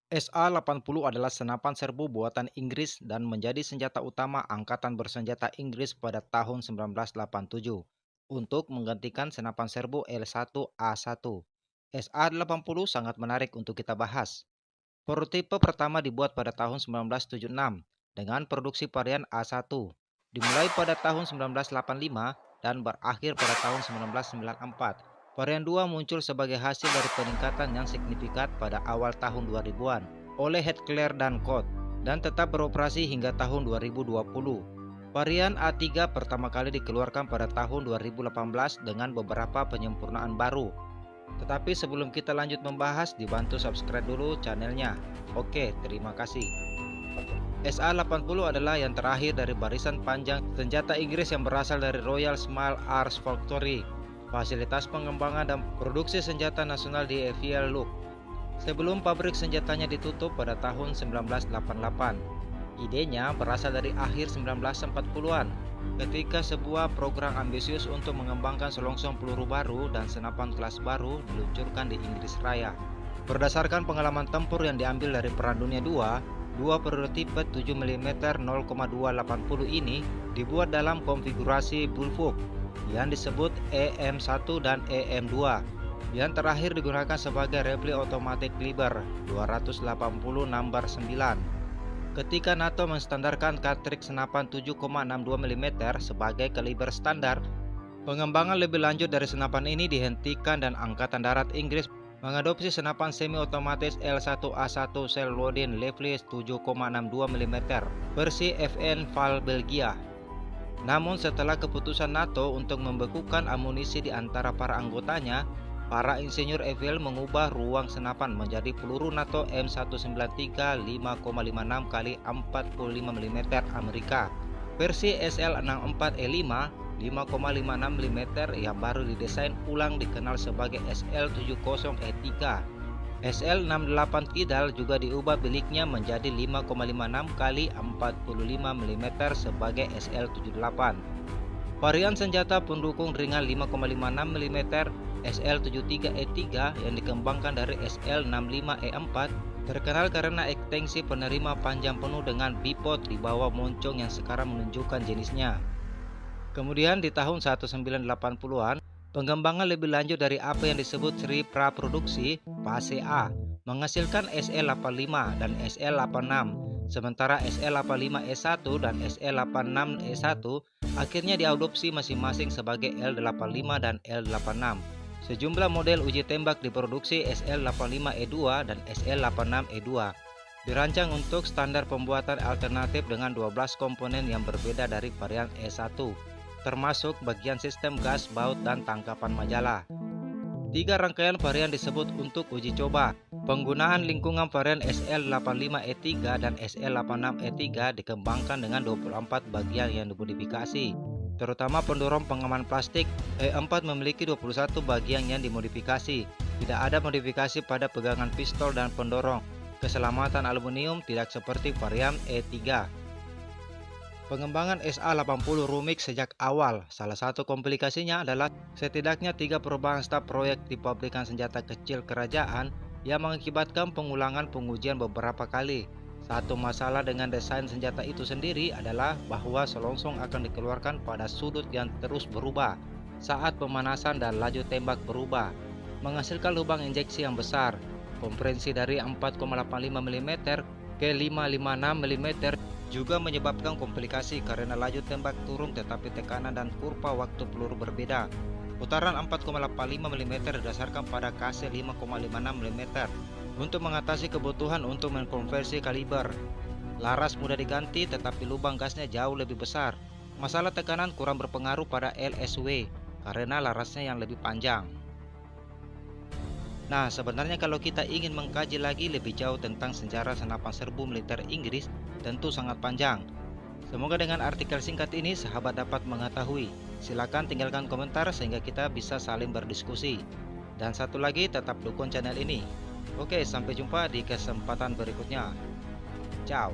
SA-80 adalah senapan serbu buatan Inggris dan menjadi senjata utama Angkatan Bersenjata Inggris pada tahun 1987 untuk menggantikan senapan serbu L1A1. SA-80 sangat menarik untuk kita bahas. Prototipe pertama dibuat pada tahun 1976 dengan produksi varian A1, dimulai pada tahun 1985 dan berakhir pada tahun 1994. Varian 2 muncul sebagai hasil dari peningkatan yang signifikan pada awal tahun 2000-an oleh Heathcliff dan Cott dan tetap beroperasi hingga tahun 2020. Varian A3 pertama kali dikeluarkan pada tahun 2018 dengan beberapa penyempurnaan baru. Tetapi sebelum kita lanjut membahas, dibantu subscribe dulu channelnya. Oke, terima kasih. SA-80 adalah yang terakhir dari barisan panjang senjata Inggris yang berasal dari Royal Small Arms Factory, fasilitas pengembangan dan produksi senjata nasional di Evian Look. Sebelum pabrik senjatanya ditutup pada tahun 1988. Idenya berasal dari akhir 1940-an, ketika sebuah program ambisius untuk mengembangkan selongsong peluru baru dan senapan kelas baru diluncurkan di Inggris Raya. Berdasarkan pengalaman tempur yang diambil dari Perang Dunia II, dua prototipe 7 mm 0,280 ini dibuat dalam konfigurasi Bullpup yang disebut EM1 dan EM2. Yang terakhir digunakan sebagai repli otomatis Kaliber 280 number 9. Ketika NATO menstandarkan kartridge senapan 7,62 mm sebagai kaliber standar, pengembangan lebih lanjut dari senapan ini dihentikan dan Angkatan Darat Inggris mengadopsi senapan semi-otomatis L1A1 Cell Loading Level 7,62 mm versi FN Val Belgia. Namun setelah keputusan NATO untuk membekukan amunisi di antara para anggotanya, para insinyur Evian mengubah ruang senapan menjadi peluru NATO M193 5,56 x 45 mm Amerika versi SL64E5 5,56 mm yang baru didesain ulang dikenal sebagai SL70E3. SL68 Kidal juga diubah biliknya menjadi 5,56 x 45 mm sebagai SL78. Varian senjata pendukung ringan 5,56 mm SL73E3 yang dikembangkan dari SL65E4 terkenal karena ekstensi penerima panjang penuh dengan bipod di bawah moncong yang sekarang menunjukkan jenisnya. Kemudian di tahun 1980-an, pengembangan lebih lanjut dari apa yang disebut seri praproduksi (PACA) menghasilkan SL85 dan SL86. Sementara SL85E1 dan SL86E1 akhirnya diadopsi masing-masing sebagai L85 dan L86. Sejumlah model uji tembak diproduksi SL85E2 dan SL86E2. Dirancang untuk standar pembuatan alternatif dengan 12 komponen yang berbeda dari varian E1, termasuk bagian sistem gas, baut, dan tangkapan majalah. 3 rangkaian varian disebut untuk uji coba. Penggunaan lingkungan varian SL85E3 dan SL86E3 dikembangkan dengan 24 bagian yang dimodifikasi, terutama pendorong pengaman plastik. E4 memiliki 21 bagian yang dimodifikasi. Tidak ada modifikasi pada pegangan pistol dan pendorong. Keselamatan aluminium tidak seperti varian E3. Pengembangan SA-80 rumit sejak awal. Salah satu komplikasinya adalah setidaknya 3 perubahan staf proyek di pabrikan senjata kecil kerajaan yang mengakibatkan pengulangan pengujian beberapa kali. Satu masalah dengan desain senjata itu sendiri adalah bahwa selongsong akan dikeluarkan pada sudut yang terus berubah saat pemanasan dan laju tembak berubah, menghasilkan lubang injeksi yang besar. Kompresi dari 4,85 mm ke 5,56 mm juga menyebabkan komplikasi karena laju tembak turun tetapi tekanan dan kurva waktu peluru berbeda. Putaran 4,85 mm didasarkan pada KC 5,56 mm untuk mengatasi kebutuhan untuk mengkonversi kaliber. Laras mudah diganti tetapi lubang gasnya jauh lebih besar. Masalah tekanan kurang berpengaruh pada LSW karena larasnya yang lebih panjang. Nah, sebenarnya kalau kita ingin mengkaji lagi lebih jauh tentang sejarah senapan serbu militer Inggris, tentu sangat panjang. Semoga dengan artikel singkat ini sahabat dapat mengetahui. Silakan tinggalkan komentar sehingga kita bisa saling berdiskusi. Dan satu lagi, tetap dukung channel ini. Oke, sampai jumpa di kesempatan berikutnya. Ciao.